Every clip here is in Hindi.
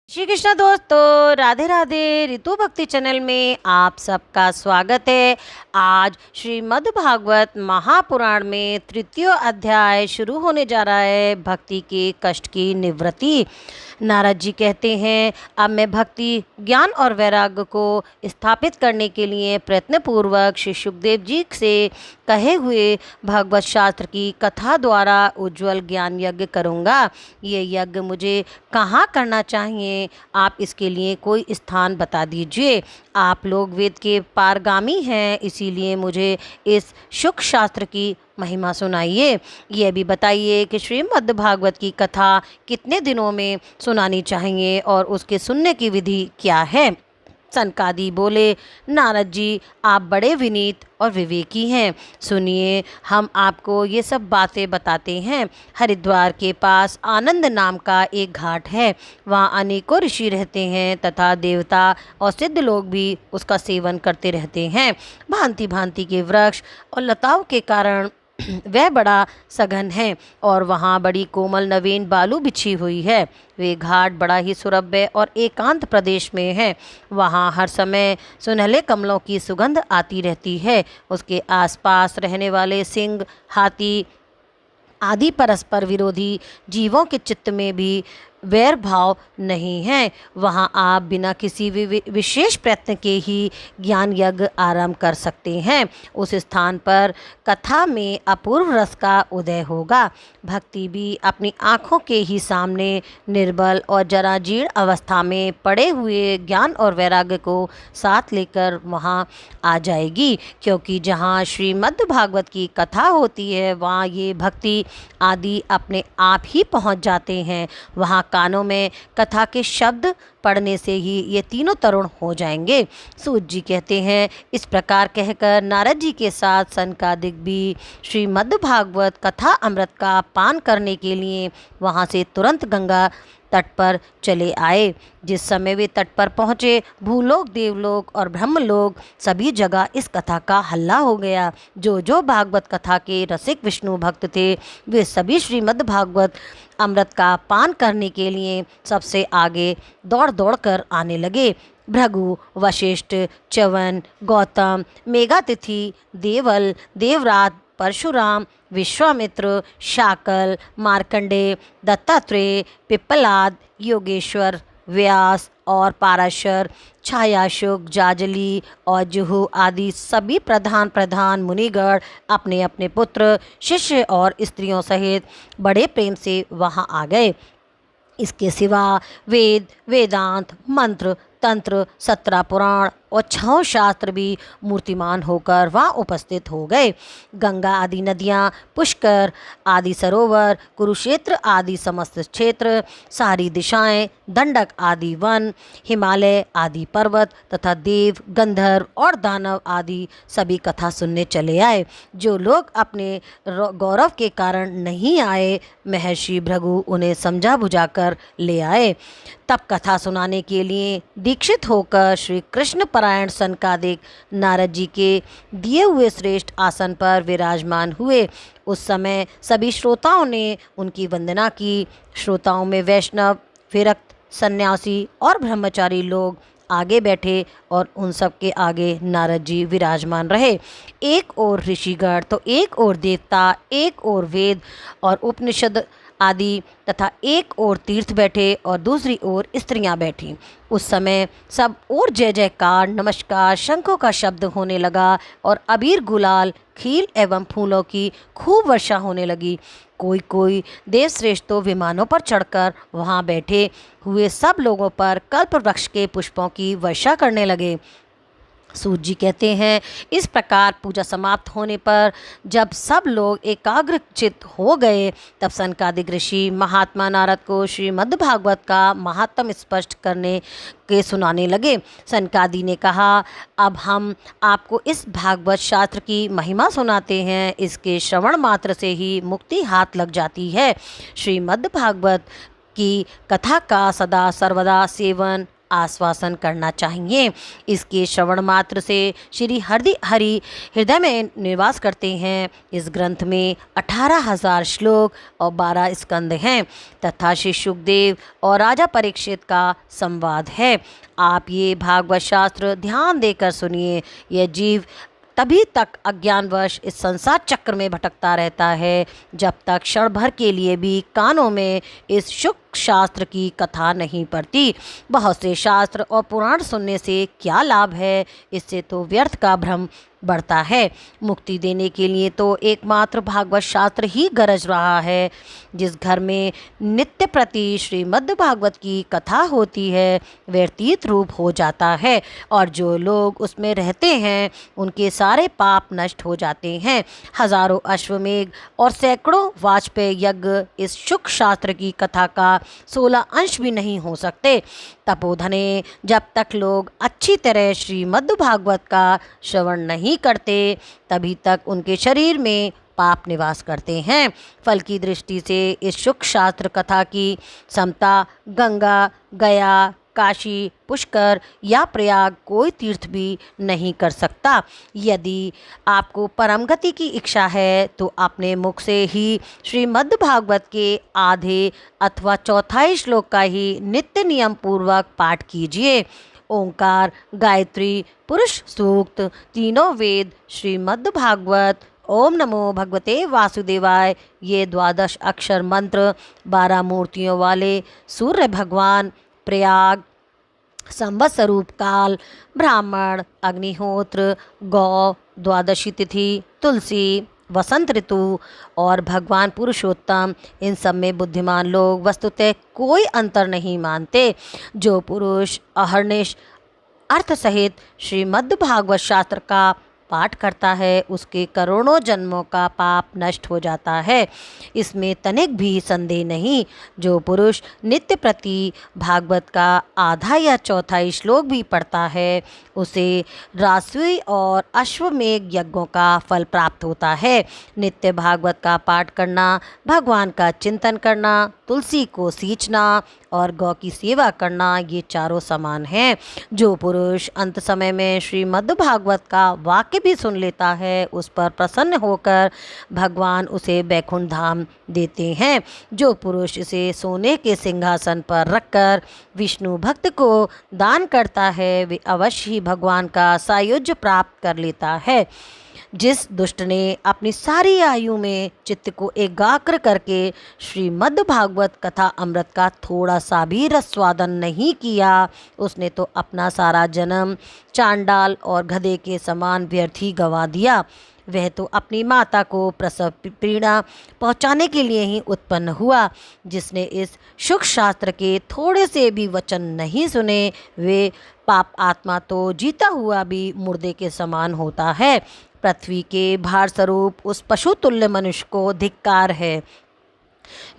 श्री कृष्णा दोस्तों, राधे राधे। ऋतु भक्ति चैनल में आप सबका स्वागत है। आज श्रीमद् भागवत महापुराण में तृतीय अध्याय शुरू होने जा रहा है, भक्ति के कष्ट की निवृत्ति। नारद जी कहते हैं, अब मैं भक्ति, ज्ञान और वैराग्य को स्थापित करने के लिए प्रयत्नपूर्वक श्री सुखदेव जी से कहे हुए भगवत शास्त्र की कथा द्वारा उज्जवल ज्ञान यज्ञ करूँगा। ये यज्ञ मुझे कहाँ करना चाहिए, आप इसके लिए कोई स्थान बता दीजिए। आप लोग वेद के पारगामी हैं, इसीलिए मुझे इस शुक शास्त्र की महिमा सुनाइए। यह भी बताइए कि श्रीमद् भागवत की कथा कितने दिनों में सुनानी चाहिए और उसके सुनने की विधि क्या है। सनकादि बोले, नारद जी, आप बड़े विनीत और विवेकी हैं। सुनिए, हम आपको ये सब बातें बताते हैं। हरिद्वार के पास आनंद नाम का एक घाट है। वहाँ अनेकों ऋषि रहते हैं तथा देवता और सिद्ध लोग भी उसका सेवन करते रहते हैं। भांति भांति के वृक्ष और लताओं के कारण वह बड़ा सघन है और वहाँ बड़ी कोमल नवीन बालू बिछी हुई है। वे घाट बड़ा ही सुरभ्य और एकांत प्रदेश में है। वहाँ हर समय सुनहले कमलों की सुगंध आती रहती है। उसके आसपास रहने वाले सिंह, हाथी आदि परस्पर विरोधी जीवों के चित्त में भी वैर भाव नहीं है। वहाँ आप बिना किसी विशेष प्रयत्न के ही ज्ञान यज्ञ आरंभ कर सकते हैं। उस स्थान पर कथा में अपूर्व रस का उदय होगा। भक्ति भी अपनी आँखों के ही सामने निर्बल और जराजीर्ण अवस्था में पड़े हुए ज्ञान और वैराग्य को साथ लेकर वहाँ आ जाएगी, क्योंकि जहाँ श्रीमद् भागवत की कथा होती है वहाँ ये भक्ति आदि अपने आप ही पहुँच जाते हैं। वहाँ कानों में कथा के शब्द पढ़ने से ही ये तीनों तरुण हो जाएंगे। सूत जी कहते हैं, इस प्रकार कहकर नारद जी के साथ सनकादिक भी श्रीमद् भागवत कथा अमृत का पान करने के लिए वहाँ से तुरंत गंगा तट पर चले आए। जिस समय वे तट पर पहुँचे, भूलोक, देवलोक और ब्रह्मलोक सभी जगह इस कथा का हल्ला हो गया। जो जो भागवत कथा के रसिक विष्णु भक्त थे, वे सभी श्रीमद् भागवत अमृत का पान करने के लिए सबसे आगे दौड़ दौड़ कर आने लगे। भृगु, वशिष्ठ, च्यवन, गौतम, मेघातिथि, देवल, देवराज, परशुराम, विश्वामित्र, शाकल, मार्कंडेय, दत्तात्रेय, पिप्पलाद, योगेश्वर, व्यास और पाराशर, छायाशुक, जाजली और जुहू आदि सभी प्रधान मुनिगण अपने अपने पुत्र, शिष्य और स्त्रियों सहित बड़े प्रेम से वहाँ आ गए। इसके सिवा वेद, वेदांत, मंत्र, तंत्र, 17 पुराण और 6 शास्त्र भी मूर्तिमान होकर वहाँ उपस्थित हो गए। गंगा आदि नदियाँ, पुष्कर आदि सरोवर, कुरुक्षेत्र आदि समस्त क्षेत्र, सारी दिशाएं, दंडक आदि वन, हिमालय आदि पर्वत तथा देव, गंधर्व और दानव आदि सभी कथा सुनने चले आए। जो लोग अपने गौरव के कारण नहीं आए, महर्षि भृगु उन्हें समझा बुझाकर ले आए। तब कथा सुनाने के लिए दीक्षित होकर श्री कृष्ण परायण सनकादिक नारद जी के दिए हुए श्रेष्ठ आसन पर विराजमान हुए। उस समय सभी श्रोताओं ने उनकी वंदना की। श्रोताओं में वैष्णव, विरक्त, सन्यासी और ब्रह्मचारी लोग आगे बैठे और उन सब के आगे नारद जी विराजमान रहे। एक ओर ऋषिगण तो एक ओर देवता, एक ओर वेद और उपनिषद आदि तथा एक ओर तीर्थ बैठे और दूसरी ओर स्त्रियां बैठीं। उस समय सब ओर जय जयकार, नमस्कार, शंखों का शब्द होने लगा और अबीर, गुलाल, खील एवं फूलों की खूब वर्षा होने लगी। कोई कोई देवश्रेष्ठ तो विमानों पर चढ़कर वहां बैठे हुए सब लोगों पर कल्प वृक्ष के पुष्पों की वर्षा करने लगे। सूत जी कहते हैं, इस प्रकार पूजा समाप्त होने पर जब सब लोग एकाग्रचित्त हो गए, तब सनकादिक ऋषि महात्मा नारद को श्रीमद् भागवत का महात्म स्पष्ट करने के सुनाने लगे। सनकादि ने कहा, अब हम आपको इस भागवत शास्त्र की महिमा सुनाते हैं। इसके श्रवण मात्र से ही मुक्ति हाथ लग जाती है। श्रीमद् भागवत की कथा का सदा सर्वदा सेवन आश्वासन करना चाहिए। इसके श्रवण मात्र से श्री हरि हृदय में निवास करते हैं। इस ग्रंथ में 18,000 श्लोक और 12 स्कंद हैं तथा श्री सुखदेव और राजा परीक्षित का संवाद है। आप ये भागवत शास्त्र ध्यान देकर सुनिए। यह जीव तभी तक अज्ञानवश इस संसार चक्र में भटकता रहता है जब तक क्षण भर के लिए भी कानों में इस शुक शास्त्र की कथा नहीं पड़ती। बहुत से शास्त्र और पुराण सुनने से क्या लाभ है, इससे तो व्यर्थ का भ्रम बढ़ता है। मुक्ति देने के लिए तो एकमात्र भागवत शास्त्र ही गरज रहा है। जिस घर में नित्य प्रति श्रीमद् भागवत की कथा होती है वह तीर्थ रूप हो जाता है और जो लोग उसमें रहते हैं उनके सारे पाप नष्ट हो जाते हैं। हजारों अश्वमेघ और सैकड़ों वाजपेयी यज्ञ इस शुक शास्त्र की कथा का 16 अंश भी नहीं हो सकते। तपोधने जब तक लोग अच्छी तरह श्रीमद् भागवत का श्रवण नहीं करते तभी तक उनके शरीर में पाप निवास करते हैं। फल की दृष्टि से इस शुक शास्त्र कथा की समता गंगा, गया, काशी, पुष्कर या प्रयाग कोई तीर्थ भी नहीं कर सकता। यदि आपको परम गति की इच्छा है तो अपने मुख से ही श्रीमद् भागवत के आधे अथवा चौथाई श्लोक का ही नित्य नियम पूर्वक पाठ कीजिए। ओंकार, गायत्री, पुरुष सूक्त, तीनों वेद, श्रीमद् भागवत, ओम नमो भगवते वासुदेवाय, ये 12 अक्षर मंत्र 12 मूर्तियों वाले सूर्य भगवान, प्रयाग, संवत्सरूप काल, ब्राह्मण, अग्निहोत्र, गौ, द्वादशी तिथि, तुलसी, वसंत ऋतु और भगवान पुरुषोत्तम, इन सब में बुद्धिमान लोग वस्तुतः कोई अंतर नहीं मानते। जो पुरुष अहर्निश अर्थ सहित श्रीमद् भागवत शास्त्र का पाठ करता है उसके करोड़ों जन्मों का पाप नष्ट हो जाता है, इसमें तनिक भी संदेह नहीं। जो पुरुष नित्य प्रति भागवत का आधा या चौथाई श्लोक भी पढ़ता है उसे राजसूय और अश्वमेघ यज्ञों का फल प्राप्त होता है। नित्य भागवत का पाठ करना, भगवान का चिंतन करना, तुलसी को सींचना और गौ की सेवा करना, ये चारों समान हैं। जो पुरुष अंत समय में श्रीमद् भागवत का वाक्य भी सुन लेता है उस पर प्रसन्न होकर भगवान उसे बैकुंठ धाम देते हैं। जो पुरुष इसे सोने के सिंहासन पर रखकर विष्णु भक्त को दान करता है वे अवश्य ही भगवान का सायुज्य प्राप्त कर लेता है। जिस दुष्ट ने अपनी सारी आयु में चित्त को एकाग्र करके श्रीमद् भागवत कथा अमृत का थोड़ा सा भी रसवादन नहीं किया उसने तो अपना सारा जन्म चांडाल और गधे के समान व्यर्थ ही गंवा दिया। वह तो अपनी माता को प्रसव पीड़ा पहुंचाने के लिए ही उत्पन्न हुआ। जिसने इस शुक शास्त्र के थोड़े से भी वचन नहीं सुने वे पाप आत्मा तो जीता हुआ भी मुर्दे के समान होता है। पृथ्वी के भार स्वरूप उस पशु तुल्य मनुष्य को धिक्कार है।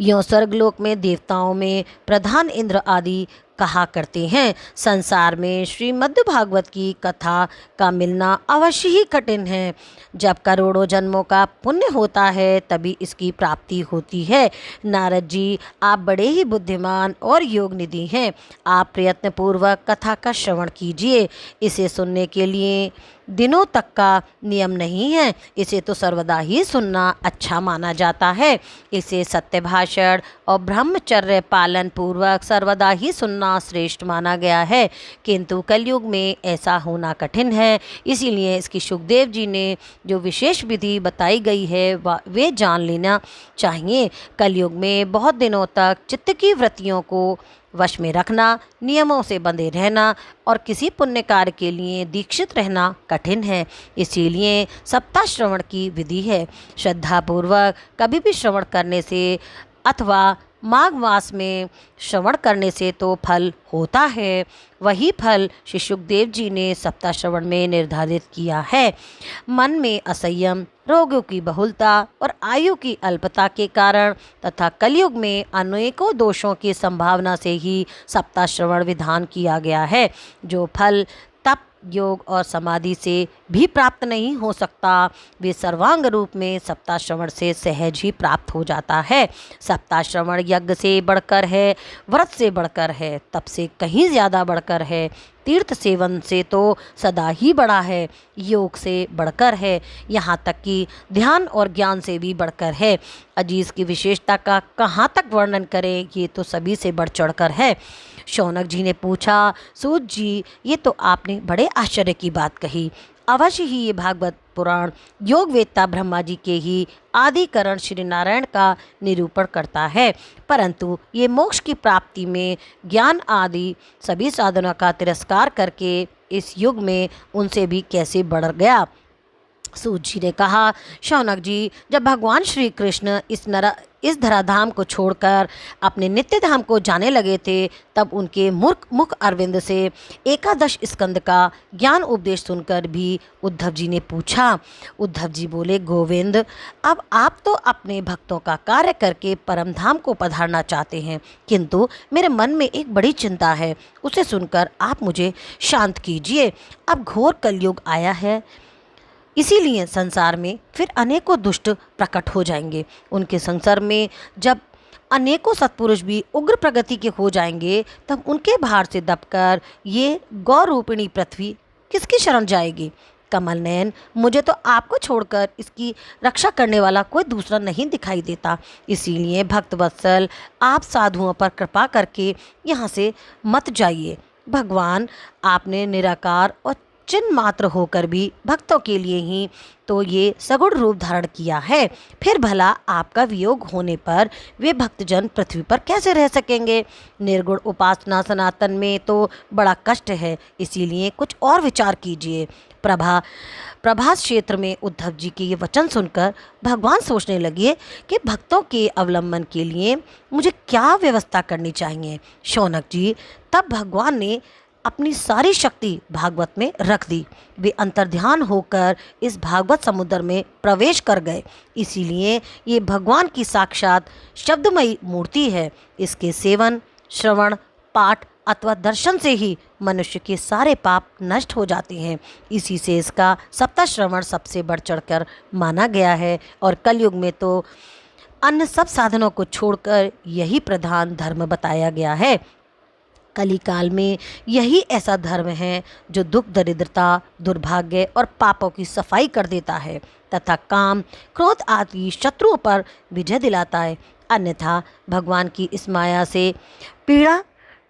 यों स्वर्गलोक में देवताओं में प्रधान इंद्र आदि कहा करते हैं। संसार में श्रीमद् भागवत की कथा का मिलना अवश्य ही कठिन है। जब करोड़ों जन्मों का पुण्य होता है तभी इसकी प्राप्ति होती है। नारद जी, आप बड़े ही बुद्धिमान और योग निधि हैं। आप प्रयत्नपूर्वक कथा का श्रवण कीजिए। इसे सुनने के लिए दिनों तक का नियम नहीं है, इसे तो सर्वदा ही सुनना अच्छा माना जाता है। इसे सत्य भाषण और ब्रह्मचर्य पालन पूर्वक सर्वदा ही सुनना श्रेष्ठ माना गया है, किंतु कलयुग में ऐसा होना कठिन है। इसीलिए इसकी सुखदेव जी ने जो विशेष विधि बताई गई है वे जान लेना चाहिए। कलयुग में बहुत दिनों तक चित्त की वृत्तियों को वश में रखना, नियमों से बंधे रहना और किसी पुण्य कार्य के लिए दीक्षित रहना कठिन है। इसीलिए सप्ताह श्रवण की विधि है। श्रद्धापूर्वक कभी भी श्रवण करने से अथवा माघ मास में श्रवण करने से तो फल होता है। वही फल श्री सुखदेव जी ने सप्ताह श्रवण में निर्धारित किया है। मन में असंयम, रोगों की बहुलता और आयु की अल्पता के कारण तथा कलयुग में अनेकों दोषों की संभावना से ही सप्ताह श्रवण विधान किया गया है। जो फल तप, योग और समाधि से भी प्राप्त नहीं हो सकता। वे सर्वांग रूप में सप्ताह श्रवण से सहज ही प्राप्त हो जाता है। सप्ताह श्रवण यज्ञ से बढ़कर है, व्रत से बढ़कर है, तप से कहीं ज़्यादा बढ़कर है, तीर्थ सेवन से तो सदा ही बड़ा है, योग से बढ़कर है, यहाँ तक कि ध्यान और ज्ञान से भी बढ़कर है। अजीज की विशेषता का कहाँ तक वर्णन करें, ये तो सभी से बढ़ चढ़कर है। शौनक जी ने पूछा, सूत जी, ये तो आपने बड़े आश्चर्य की बात कही। अवश्य ही ये भागवत पुराण योग वेत्ता ब्रह्मा जी के ही आदिकरण श्री नारायण का निरूपण करता है, परंतु ये मोक्ष की प्राप्ति में ज्ञान आदि सभी साधनों का तिरस्कार करके इस युग में उनसे भी कैसे बढ़ गया। सूत जी ने कहा, शौनक जी, जब भगवान श्री कृष्ण इस धराधाम को छोड़कर अपने नित्य धाम को जाने लगे थे, तब उनके मुख अरविंद से एकादश स्कंद का ज्ञान उपदेश सुनकर भी उद्धव जी ने पूछा। उद्धव जी बोले, गोविंद, अब आप तो अपने भक्तों का कार्य करके परम धाम को पधारना चाहते हैं, किंतु मेरे मन में एक बड़ी चिंता है, उसे सुनकर आप मुझे शांत कीजिए। अब घोर कलयुग आया है, इसीलिए संसार में फिर अनेकों दुष्ट प्रकट हो जाएंगे। उनके संसार में जब अनेकों सत्पुरुष भी उग्र प्रगति के हो जाएंगे, तब उनके भार से दबकर ये गौ रूपिणी पृथ्वी किसकी शरण जाएगी। कमल नयन, मुझे तो आपको छोड़कर इसकी रक्षा करने वाला कोई दूसरा नहीं दिखाई देता, इसीलिए भक्त वत्सल, आप साधुओं पर कृपा करके यहाँ से मत जाइए। भगवान आपने निराकार और चिन्ह मात्र होकर भी भक्तों के लिए ही तो ये सगुण रूप धारण किया है, फिर भला आपका वियोग होने पर वे भक्तजन पृथ्वी पर कैसे रह सकेंगे। निर्गुण उपासना सनातन में तो बड़ा कष्ट है, इसीलिए कुछ और विचार कीजिए। प्रभास क्षेत्र में उद्धव जी के ये वचन सुनकर भगवान सोचने लगे कि भक्तों के अवलंबन के लिए मुझे क्या व्यवस्था करनी चाहिए। शौनक जी, तब भगवान ने अपनी सारी शक्ति भागवत में रख दी। वे अंतर्ध्यान होकर इस भागवत समुद्र में प्रवेश कर गए, इसीलिए ये भगवान की साक्षात शब्दमयी मूर्ति है। इसके सेवन, श्रवण, पाठ अथवा दर्शन से ही मनुष्य के सारे पाप नष्ट हो जाते हैं। इसी से इसका सप्ताह श्रवण सबसे बढ़ चढ़कर माना गया है, और कलयुग में तो अन्य सब साधनों को छोड़कर यही प्रधान धर्म बताया गया है। कली काल में यही ऐसा धर्म है जो दुख, दरिद्रता, दुर्भाग्य और पापों की सफाई कर देता है तथा काम, क्रोध आदि शत्रुओं पर विजय दिलाता है। अन्यथा भगवान की इस माया से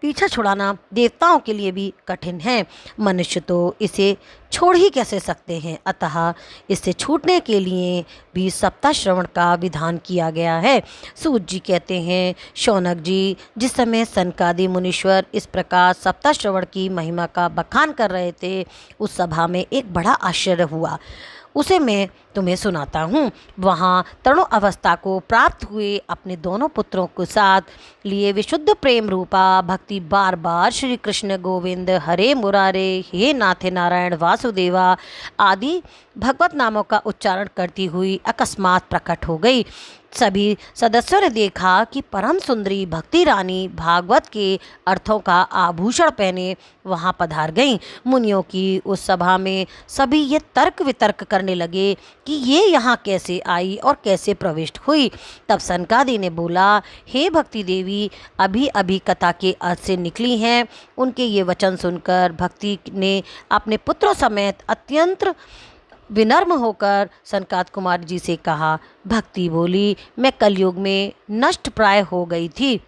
पीछा छुड़ाना देवताओं के लिए भी कठिन है। मनुष्य तो इसे छोड़ ही कैसे सकते हैं, अतः इससे छूटने के लिए भी सप्ताह श्रवण का विधान किया गया है। सूत जी कहते हैं, शौनक जी, जिस समय सनकादि मुनीश्वर इस प्रकार सप्ताह श्रवण की महिमा का बखान कर रहे थे, उस सभा में एक बड़ा आश्चर्य हुआ, उसे मैं तुम्हें सुनाता हूँ। वहाँ तरुण अवस्था को प्राप्त हुए अपने दोनों पुत्रों के साथ लिए विशुद्ध प्रेम रूपा भक्ति बार बार श्री कृष्ण गोविंद हरे मुरारे हे नाथे नारायण वासुदेवा आदि भगवत नामों का उच्चारण करती हुई अकस्मात प्रकट हो गई। सभी सदस्यों ने देखा कि परम सुंदरी भक्ति रानी भागवत के अर्थों का आभूषण पहने वहाँ पधार गईं। मुनियों की उस सभा में सभी ये तर्क वितर्क करने लगे कि ये यहाँ कैसे आई और कैसे प्रविष्ट हुई। तब सनकादि ने बोला, हे भक्ति देवी, अभी अभी कथा के अर्थ से निकली हैं। उनके ये वचन सुनकर भक्ति ने अपने पुत्रों समेत अत्यंत विनम्र होकर सनकाद कुमार जी से कहा। भक्ति बोली, मैं कलयुग में नष्ट प्राय हो गई थी,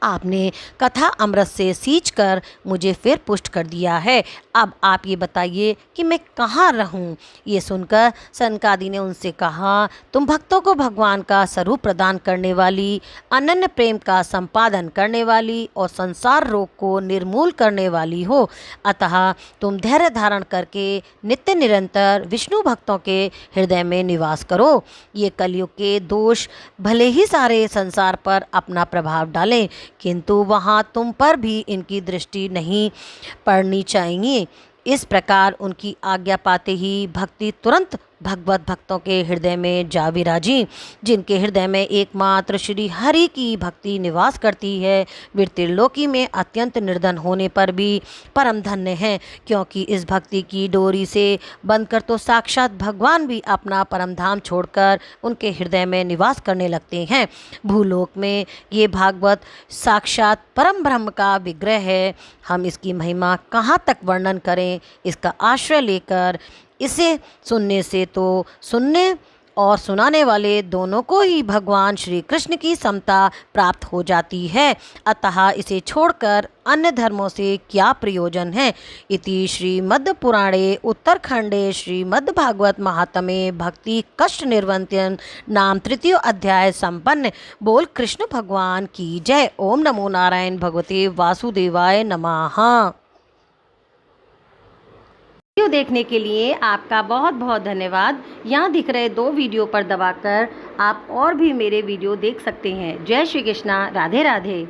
आपने कथा अमृत से सींच कर मुझे फिर पुष्ट कर दिया है। अब आप ये बताइए कि मैं कहाँ रहूं। ये सुनकर सनकादि ने उनसे कहा, तुम भक्तों को भगवान का स्वरूप प्रदान करने वाली, अनन्य प्रेम का संपादन करने वाली और संसार रोग को निर्मूल करने वाली हो, अतः तुम धैर्य धारण करके नित्य निरंतर विष्णु भक्तों के हृदय में निवास करो। ये कलयुग के दोष भले ही सारे संसार पर अपना प्रभाव डालें, किंतु वहाँ तुम पर भी इनकी दृष्टि नहीं पड़नी चाहिए। इस प्रकार उनकी आज्ञा पाते ही भक्ति तुरंत भगवत भक्तों के हृदय में जा विराजी। जिनके हृदय में एकमात्र श्री हरि की भक्ति निवास करती है, वे त्रिलोकी में अत्यंत निर्धन होने पर भी परम धन्य हैं, क्योंकि इस भक्ति की डोरी से बंधकर तो साक्षात भगवान भी अपना परम धाम छोड़कर उनके हृदय में निवास करने लगते हैं। भूलोक में ये भागवत साक्षात परम ब्रह्म का विग्रह है। हम इसकी महिमा कहाँ तक वर्णन करें। इसका आश्रय लेकर इसे सुनने से तो सुनने और सुनाने वाले दोनों को ही भगवान श्री कृष्ण की समता प्राप्त हो जाती है। अतः इसे छोड़कर अन्य धर्मों से क्या प्रयोजन है। इति श्रीमद्पुराणे उत्तरखंडे श्रीमद्भागवत महात्म्ये भक्ति कष्ट निर्वर्तन नाम तृतीय अध्याय संपन्न। बोल कृष्ण भगवान की जय। ओम नमो नारायण भगवते वासुदेवाय नमः। वीडियो देखने के लिए आपका बहुत बहुत धन्यवाद। यहाँ दिख रहे 2 वीडियो पर दबाकर आप और भी मेरे वीडियो देख सकते हैं। जय श्री कृष्णा। राधे राधे।